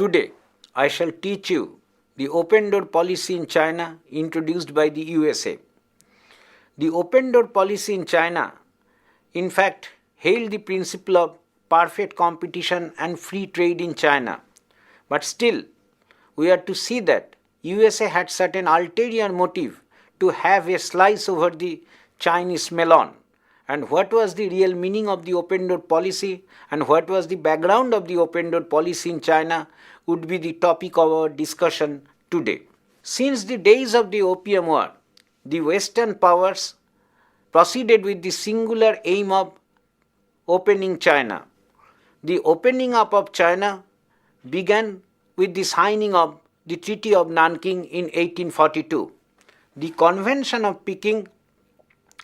Today, I shall teach you the open door policy in China introduced by the USA. The open door policy in China, in fact, hailed the principle of perfect competition and free trade in China. But still, we are to see that USA had certain ulterior motive to have a slice over the Chinese melon. And what was the real meaning of the open door policy and what was the background of the open door policy in China would be the topic of our discussion today. Since the days of the Opium War, the Western powers proceeded with the singular aim of opening China. The opening up of China began with the signing of the Treaty of Nanking in 1842. The Convention of Peking,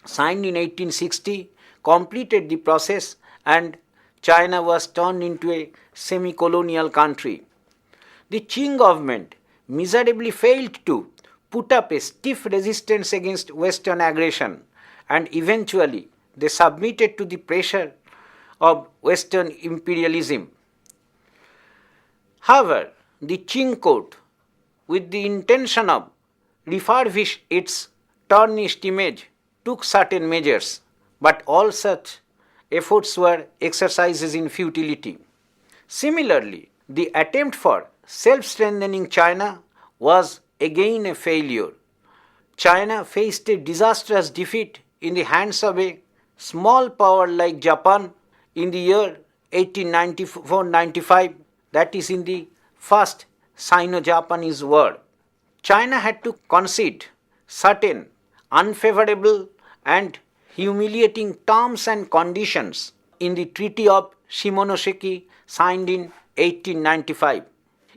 signed in 1860, completed the process and China was turned into a semi-colonial country. The Qing government miserably failed to put up a stiff resistance against Western aggression and eventually they submitted to the pressure of Western imperialism. However, the Qing court, with the intention of refurbish its tarnished image, took certain measures, but all such efforts were exercises in futility. Similarly, the attempt for self-strengthening China was again a failure. China faced a disastrous defeat in the hands of a small power like Japan in the year 1894-95, that is in the First Sino-Japanese War. China had to concede certain unfavorable and humiliating terms and conditions in the Treaty of Shimonoseki signed in 1895.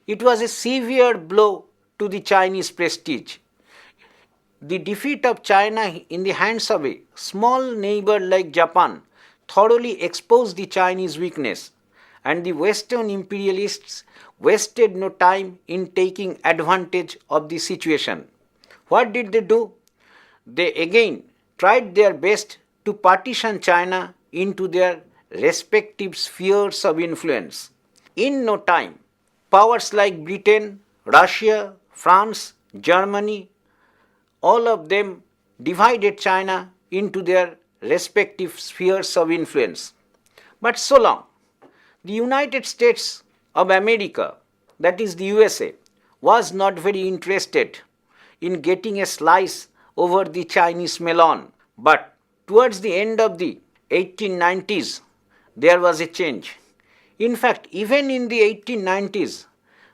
It was a severe blow to the Chinese prestige. The defeat of China in the hands of a small neighbor like Japan thoroughly exposed the Chinese weakness, and the Western imperialists wasted no time in taking advantage of the situation. What did they do? They again tried their best to partition China into their respective spheres of influence. In no time, powers like Britain, Russia, France, Germany, all of them divided China into their respective spheres of influence. But so long, the United States of America, that is the USA, was not very interested in getting a slice over the Chinese melon. But towards the end of the 1890s, there was a change. In fact, even in the 1890s,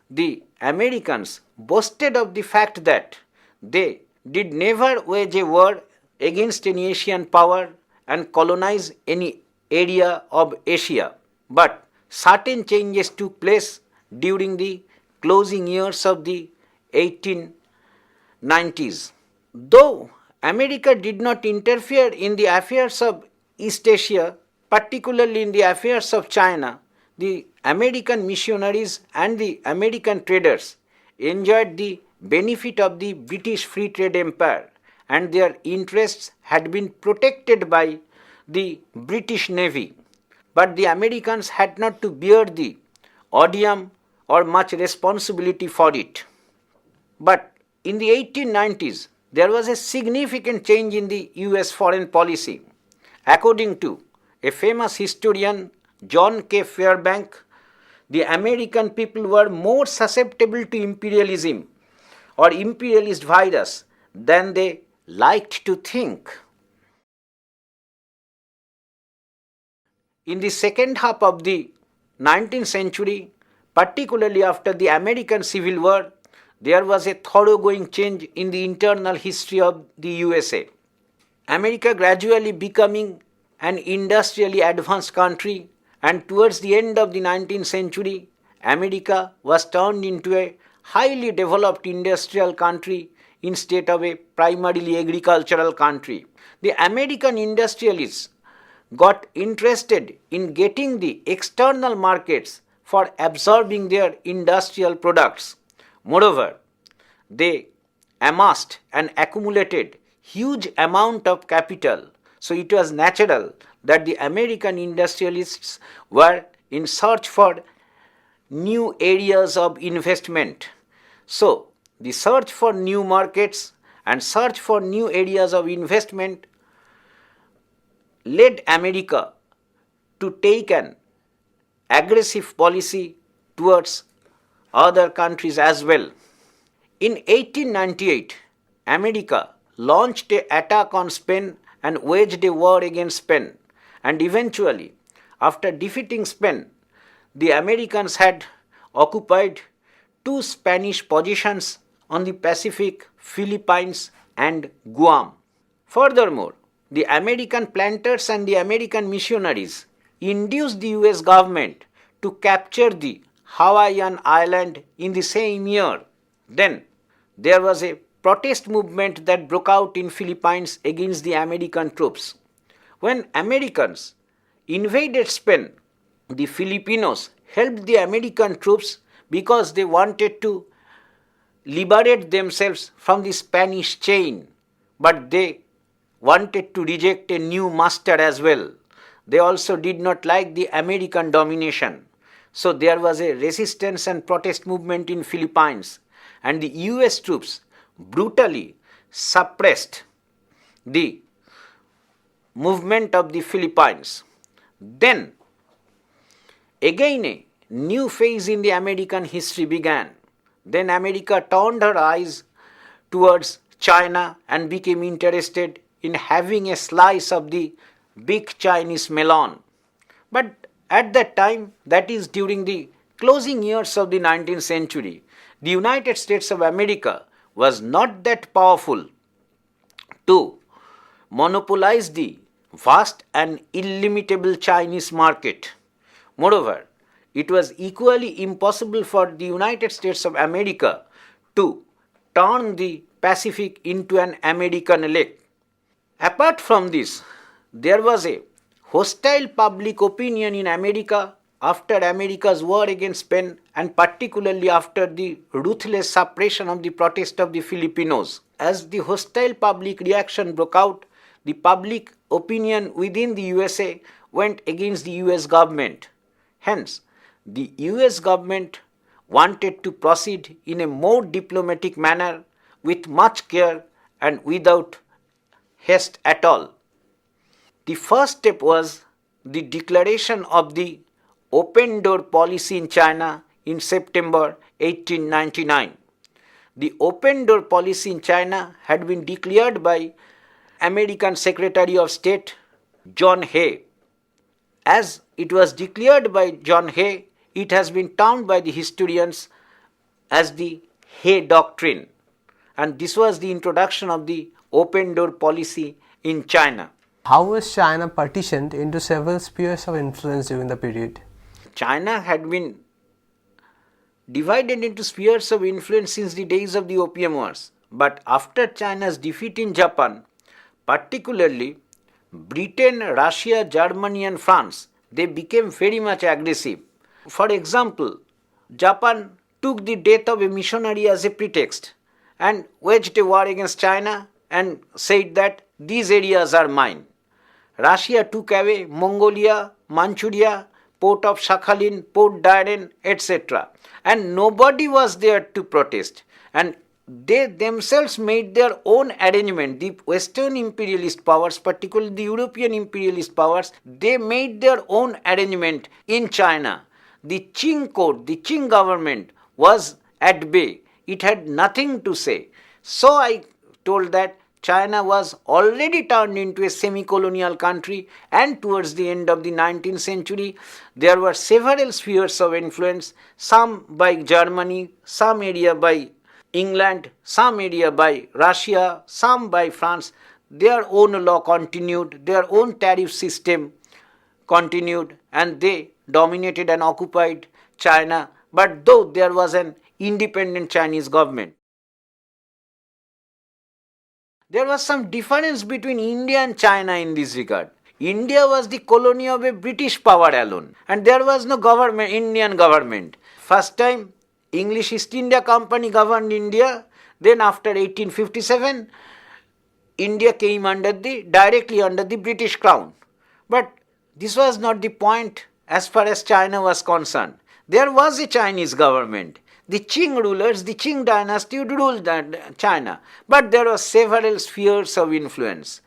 the Americans boasted of the fact that they did never wage a war against any Asian power and colonize any area of Asia. But certain changes took place during the closing years of the 1890s. Though America did not interfere in the affairs of East Asia, particularly in the affairs of China, the American missionaries and the American traders enjoyed the benefit of the British Free Trade Empire and their interests had been protected by the British Navy. But the Americans had not to bear the odium or much responsibility for it. But in the 1890s, there was a significant change in the US foreign policy. According to a famous historian, John K. Fairbank, the American people were more susceptible to imperialism or imperialist virus than they liked to think. In the second half of the 19th century, particularly after the American Civil War, there was a thoroughgoing change in the internal history of the USA. America gradually becoming an industrially advanced country, and towards the end of the 19th century, America was turned into a highly developed industrial country instead of a primarily agricultural country. The American industrialists got interested in getting the external markets for absorbing their industrial products. Moreover, they amassed and accumulated huge amount of capital. So it was natural that the American industrialists were in search for new areas of investment. So, the search for new markets and search for new areas of investment led America to take an aggressive policy towards other countries as well. In 1898, America launched an attack on Spain and waged a war against Spain, and eventually, after defeating Spain, the Americans had occupied two Spanish positions on the Pacific, Philippines, and Guam. Furthermore, the American planters and the American missionaries induced the US government to capture the Hawaiian island in the same year. Then there was a protest movement that broke out in Philippines against the American troops. When Americans invaded Spain, the Filipinos helped the American troops because they wanted to liberate themselves from the Spanish chain, but they wanted to reject a new master as well. They also did not like the American domination. So there was a resistance and protest movement in Philippines, and the US troops brutally suppressed the movement of the Philippines. Then again a new phase in the American history began. Then America turned her eyes towards China and became interested in having a slice of the big Chinese melon. But at that time, that is during the closing years of the 19th century, the United States of America was not that powerful to monopolize the vast and illimitable Chinese market. Moreover, it was equally impossible for the United States of America to turn the Pacific into an American lake. Apart from this, there was a hostile public opinion in America after America's war against Spain, and particularly after the ruthless suppression of the protest of the Filipinos. As the hostile public reaction broke out, the public opinion within the USA went against the US government. Hence, the US government wanted to proceed in a more diplomatic manner with much care and without haste at all. The first step was the declaration of the open door policy in China in September 1899. The open door policy in China had been declared by American Secretary of State John Hay. As it was declared by John Hay, it has been termed by the historians as the Hay Doctrine. And this was the introduction of the open door policy in China. How was China partitioned into several spheres of influence during the period? China had been divided into spheres of influence since the days of the Opium Wars. But after China's defeat in Japan, particularly Britain, Russia, Germany and France, they became very much aggressive. For example, Japan took the death of a missionary as a pretext and waged a war against China and said that these areas are mine. Russia took away Mongolia, Manchuria, port of Sakhalin, Port Dairen, etc. And nobody was there to protest. And they themselves made their own arrangement. The Western imperialist powers, particularly the European imperialist powers, they made their own arrangement in China. The Qing court, the Qing government was at bay. It had nothing to say. So I told that China was already turned into a semi-colonial country, and towards the end of the 19th century, there were several spheres of influence, some by Germany, some area by England, some area by Russia, some by France. Their own law continued, their own tariff system continued, and they dominated and occupied China. But though there was an independent Chinese government, there was some difference between India and China in this regard. India was the colony of a British power alone, and there was no government, Indian government. First time English East India Company governed India, then after 1857, India came directly under the British crown. But this was not the point as far as China was concerned. There was a Chinese government. The Qing rulers, the Qing dynasty would rule China. But there were several spheres of influence.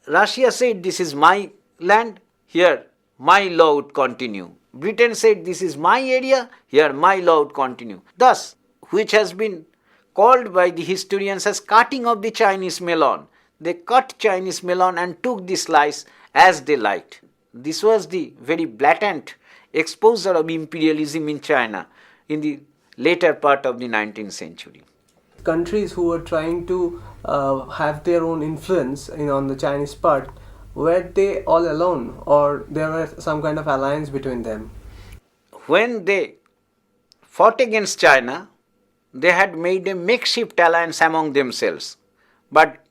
Russia said, this is my land, here my law would continue. Britain said, this is my area, here my law would continue. Thus, which has been called by the historians as cutting of the Chinese melon. They cut Chinese melon and took the slice as they liked. This was the very blatant exposure of imperialism in China in the later part of the 19th century. Countries who were trying to have their own influence on the Chinese part, were they all alone, or there was some kind of alliance between them? When they fought against China, they had made a makeshift alliance among themselves. But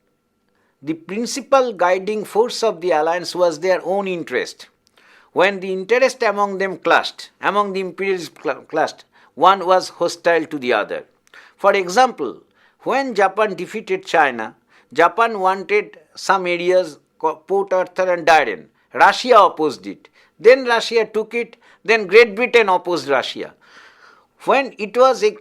the principal guiding force of the alliance was their own interest. When the interest among them clashed, among the imperialists clashed, one was hostile to the other. For example, when Japan defeated China, Japan wanted some areas, Port Arthur and Dairen. Russia opposed it. Then Russia took it, then Great Britain opposed Russia. When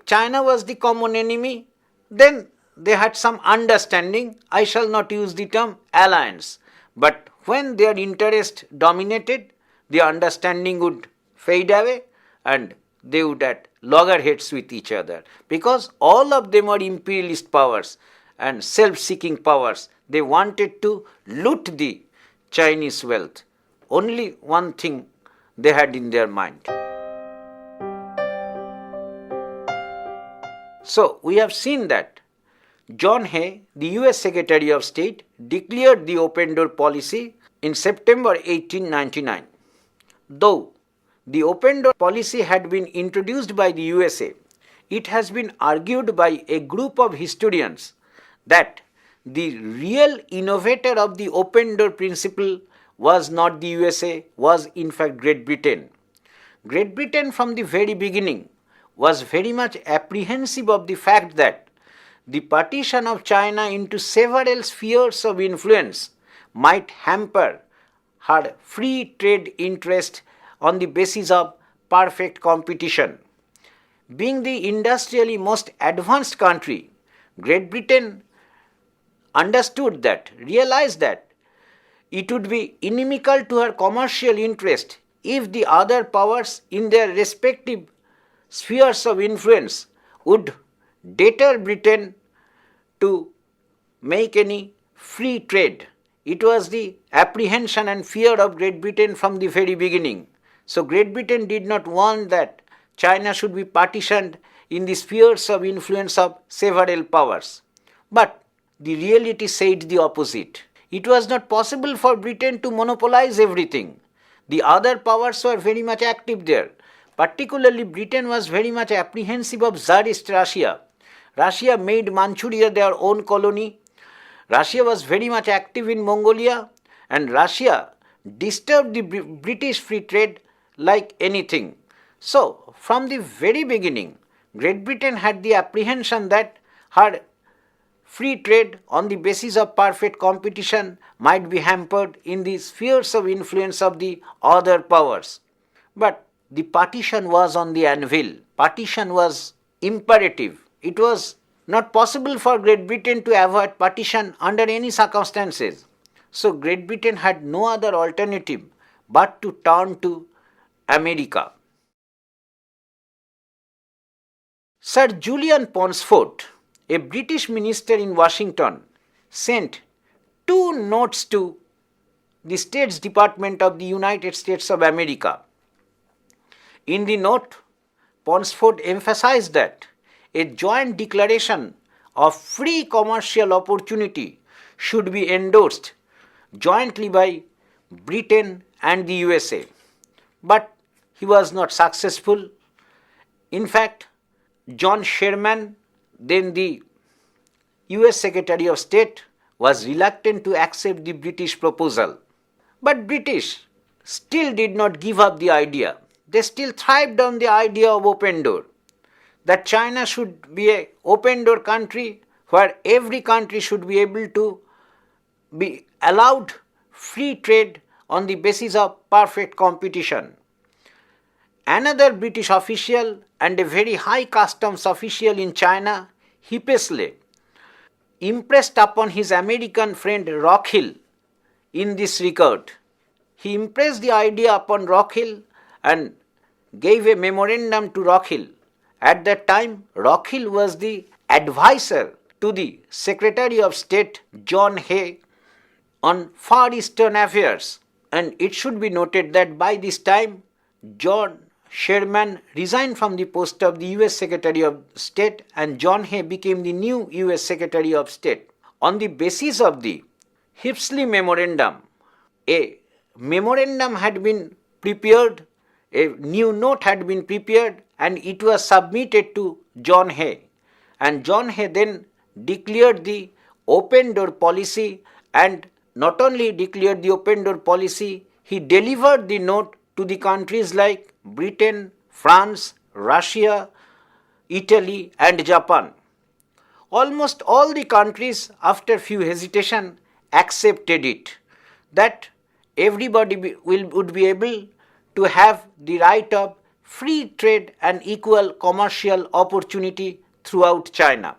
China was the common enemy, then they had some understanding. I shall not use the term alliance. But when their interest dominated, the understanding would fade away and they would at loggerheads with each other. Because all of them are imperialist powers and self-seeking powers. They wanted to loot the Chinese wealth. Only one thing they had in their mind. So, we have seen that John Hay, the US Secretary of State, declared the open door policy in September 1899. Though the open door policy had been introduced by the USA, it has been argued by a group of historians that the real innovator of the open door principle was not the USA, was in fact Great Britain. Great Britain from the very beginning was very much apprehensive of the fact that the partition of China into several spheres of influence might hamper her free trade interest on the basis of perfect competition. Being the industrially most advanced country, Great Britain realized that it would be inimical to her commercial interest if the other powers in their respective spheres of influence would deter Britain to make any free trade. It was the apprehension and fear of Great Britain from the very beginning. So Great Britain did not want that China should be partitioned in the spheres of influence of several powers. But the reality said the opposite. It was not possible for Britain to monopolize everything. The other powers were very much active there. Particularly, Britain was very much apprehensive of Tsarist Russia. Russia made Manchuria their own colony. Russia was very much active in Mongolia, and Russia disturbed the British free trade like anything. So, from the very beginning, Great Britain had the apprehension that her free trade on the basis of perfect competition might be hampered in the spheres of influence of the other powers. But the partition was on the anvil. Partition was imperative. It was not possible for Great Britain to avoid partition under any circumstances. So Great Britain had no other alternative but to turn to America. Sir Julian Ponsford, a British minister in Washington, sent 2 notes to the States Department of the United States of America. In the note, Ponsford emphasized that a joint declaration of free commercial opportunity should be endorsed jointly by Britain and the USA. But he was not successful. In fact, John Sherman, then the US Secretary of State, was reluctant to accept the British proposal. But British still did not give up the idea. They still thrived on the idea of open door, that China should be an open door country where every country should be able to be allowed free trade on the basis of perfect competition. Another British official and a very high customs official in China, Hippesley, impressed upon his American friend Rockhill in this regard. He impressed the idea upon Rockhill and gave a memorandum to Rockhill. At that time, Rockhill was the advisor to the Secretary of State John Hay on Far Eastern affairs. And it should be noted that by this time, John Sherman resigned from the post of the US Secretary of State and John Hay became the new US Secretary of State. On the basis of the Hippesley Memorandum, a memorandum had been prepared, a new note had been prepared, and it was submitted to John Hay. And John Hay then declared the open door policy, and not only declared the open door policy, he delivered the note to the countries like Britain, France, Russia, Italy, and Japan. Almost all the countries, after few hesitation, accepted it, that everybody would be able to have the right of free trade and equal commercial opportunity throughout China.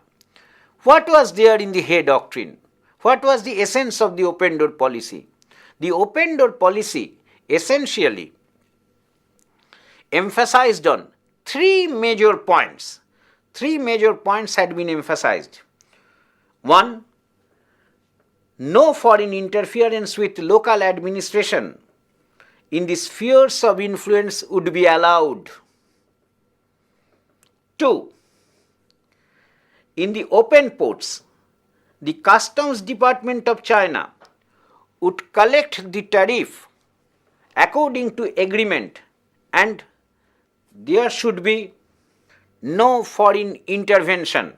What was there in the Hay Doctrine? What was the essence of the open door policy? The open door policy essentially emphasized on three major points. Three major points had been emphasized. One, no foreign interference with local administration in the spheres of influence would be allowed. Two, in the open ports, the Customs Department of China would collect the tariff according to agreement, and there should be no foreign intervention.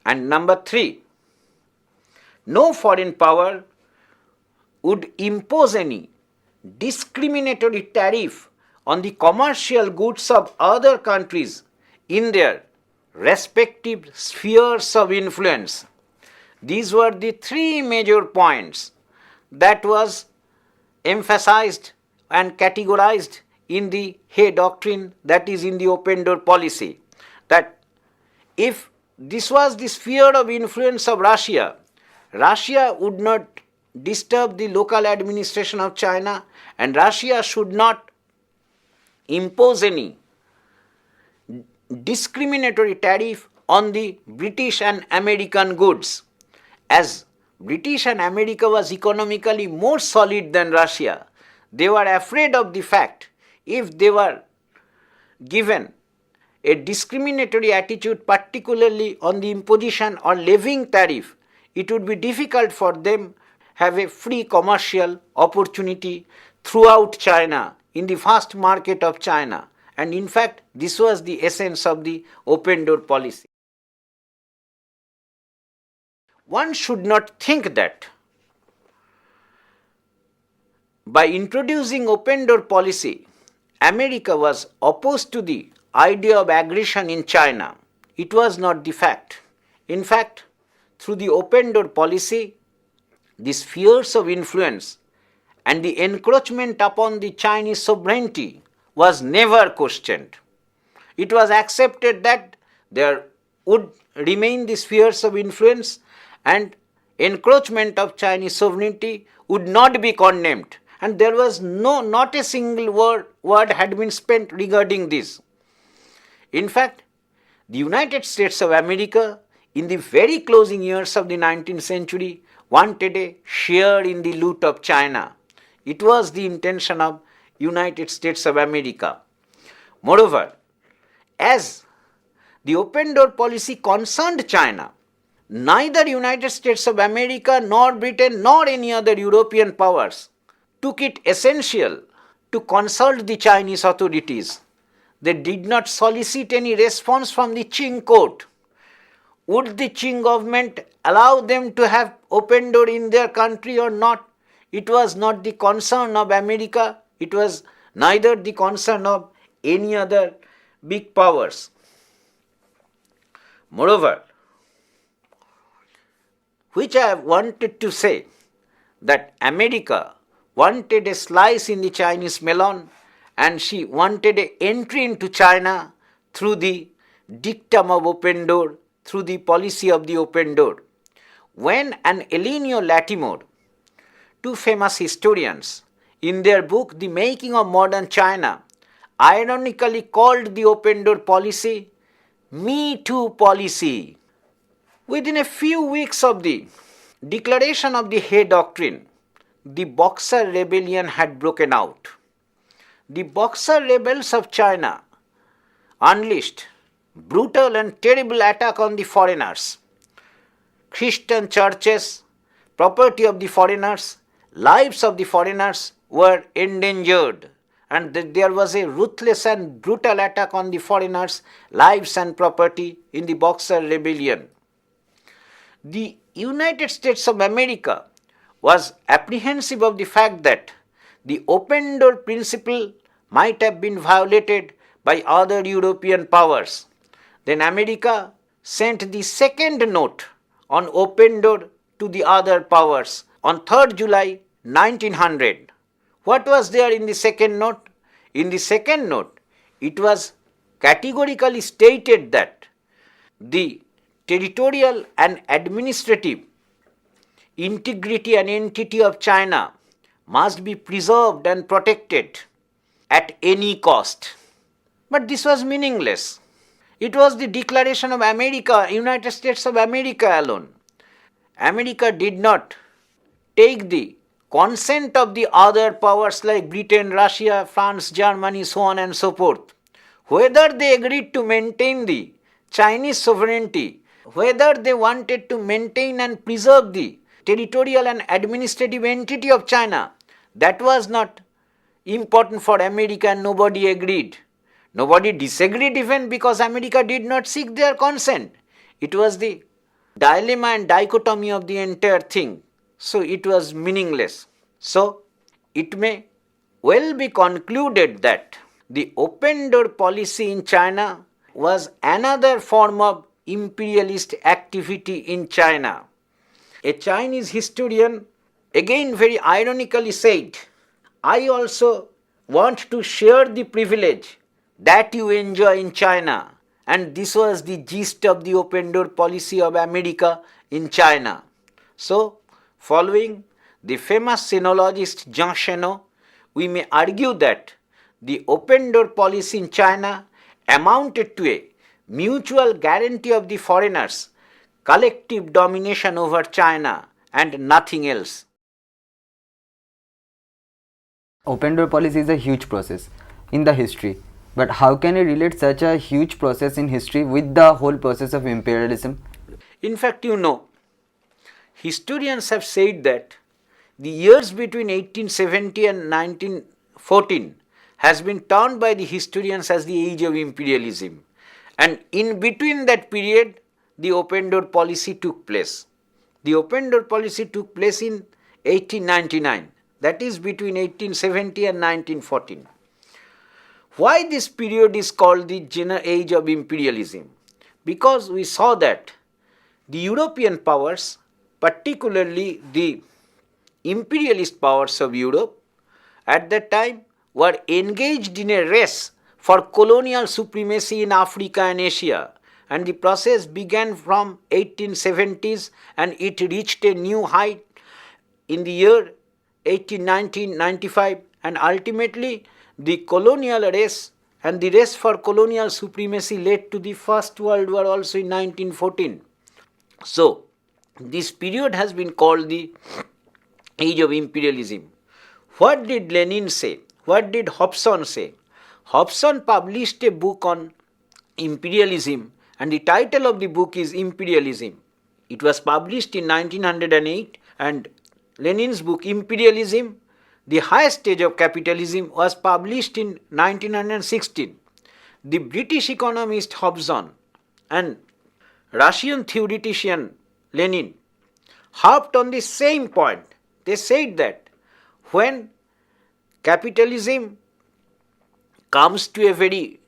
And number three, no foreign power would impose any discriminatory tariff on the commercial goods of other countries in their respective spheres of influence. These were the three major points that was emphasized and categorized in the Hay Doctrine, that is in the open door policy, that if this was the sphere of influence of Russia, Russia would not disturb the local administration of China, and Russia should not impose any discriminatory tariff on the British and American goods. As British and America was economically more solid than Russia, they were afraid of the fact if they were given a discriminatory attitude, particularly on the imposition or levying tariff, it would be difficult for them have a free commercial opportunity throughout China, in the vast market of China. And in fact, this was the essence of the open door policy. One should not think that by introducing open door policy, America was opposed to the idea of aggression in China. It was not the fact. In fact, through the open door policy, the spheres of influence and the encroachment upon the Chinese sovereignty was never questioned. It was accepted that there would remain the spheres of influence and encroachment of Chinese sovereignty would not be condemned. And there was not a single word had been spent regarding this. In fact, the United States of America, in the very closing years of the 19th century, wanted a share in the loot of China. It was the intention of United States of America. Moreover, as the open door policy concerned China, neither United States of America nor Britain nor any other European powers took it essential to consult the Chinese authorities. They did not solicit any response from the Qing court. Would the Qing government allow them to have open door in their country or not? It was not the concern of America. It was neither the concern of any other big powers. Moreover, which I have wanted to say, that America wanted a slice in the Chinese melon and she wanted an entry into China through the dictum of open door, through the policy of the open door. When an Elinio Latimore, two famous historians, in their book The Making of Modern China, ironically called the open door policy Me Too policy. Within a few weeks of the declaration of the Hay Doctrine, the Boxer Rebellion had broken out. The Boxer rebels of China unleashed brutal and terrible attack on the foreigners. Christian churches, property of the foreigners, lives of the foreigners were endangered, and there was a ruthless and brutal attack on the foreigners' lives and property in the Boxer Rebellion. The United States of America was apprehensive of the fact that the open door principle might have been violated by other European powers. Then America sent the second note on open door to the other powers on 3rd July 1900. What was there in the second note? In the second note, it was categorically stated that the territorial and administrative integrity and entity of China must be preserved and protected at any cost. But this was meaningless. It was the declaration of America, United States of America alone. America did not take the consent of the other powers like Britain, Russia, France, Germany, so on and so forth. Whether they agreed to maintain the Chinese sovereignty, whether they wanted to maintain and preserve the territorial and administrative entity of China, that was not important for America, and nobody agreed. Nobody disagreed even because America did not seek their consent. It was the dilemma and dichotomy of the entire thing. So it was meaningless. So it may well be concluded that the open door policy in China was another form of imperialist activity in China. A Chinese historian again very ironically said, I also want to share the privilege that you enjoy in China. And this was the gist of the open door policy of America in China. So, following the famous sinologist Jean Chenot, we may argue that the open door policy in China amounted to a mutual guarantee of the foreigners' collective domination over China and nothing else. Open door policy is a huge process in the history, but how can we relate such a huge process in history with the whole process of imperialism? In fact, historians have said that the years between 1870 and 1914 has been termed by the historians as the age of imperialism. And in between that period, the open door policy took place. The open door policy took place in 1899. That is between 1870 and 1914. Why this period is called the age of imperialism? Because we saw that the European powers, particularly the imperialist powers of Europe, at that time were engaged in a race for colonial supremacy in Africa and Asia, and the process began from 1870s and it reached a new height in the year 1895, and ultimately the colonial race and the race for colonial supremacy led to the First World War also in 1914. So, this period has been called the age of imperialism. What did Lenin say? What did Hobson say? Hobson published a book on imperialism, and the title of the book is Imperialism. It was published in 1908, and Lenin's book Imperialism, The Highest Stage of Capitalism, was published in 1916. The British economist Hobson and Russian theoretician Lenin harped on the same point. They said that when capitalism comes to a very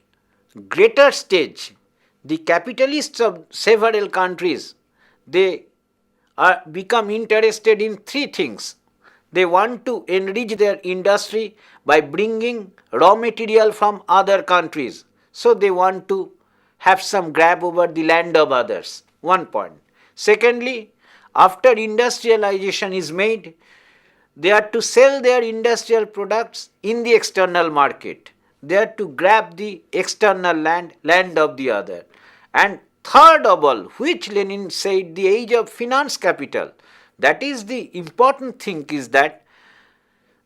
greater stage, the capitalists of several countries, they become interested in three things. They want to enrich their industry by bringing raw material from other countries. So they want to have some grab over the land of others. One point. Secondly, after industrialization is made, they are to sell their industrial products in the external market. They are to grab the external land of the other. And third of all, which Lenin said, the age of finance capital. That is the important thing, is that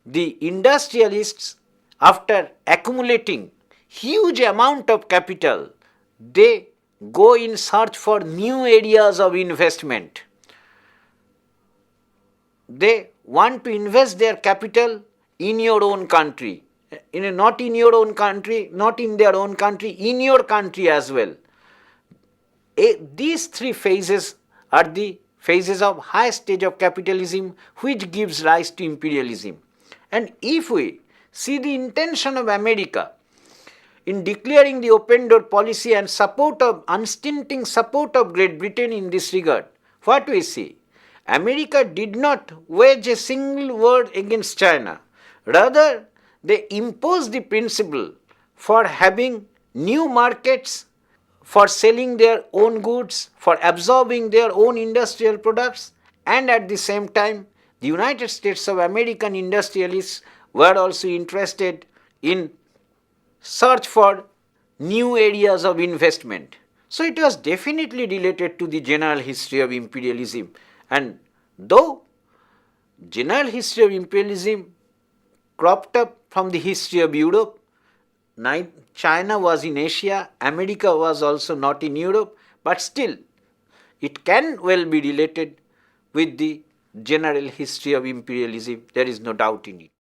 the industrialists, after accumulating huge amount of capital, they go in search for new areas of investment. They want to invest their capital in your own country, not in your own country, not in their own country, in your country as well. These three phases are the phases of high stage of capitalism, which gives rise to imperialism. And if we see the intention of America in declaring the open door policy and unstinting support of Great Britain in this regard, what we see? America did not wage a single word against China. Rather, they imposed the principle for having new markets, for selling their own goods, for absorbing their own industrial products, and at the same time, the United States of American industrialists were also interested in search for new areas of investment. So it was definitely related to the general history of imperialism. And though general history of imperialism cropped up from the history of Europe, China was in Asia, America was also not in Europe, but still it can well be related with the general history of imperialism. There is no doubt in it.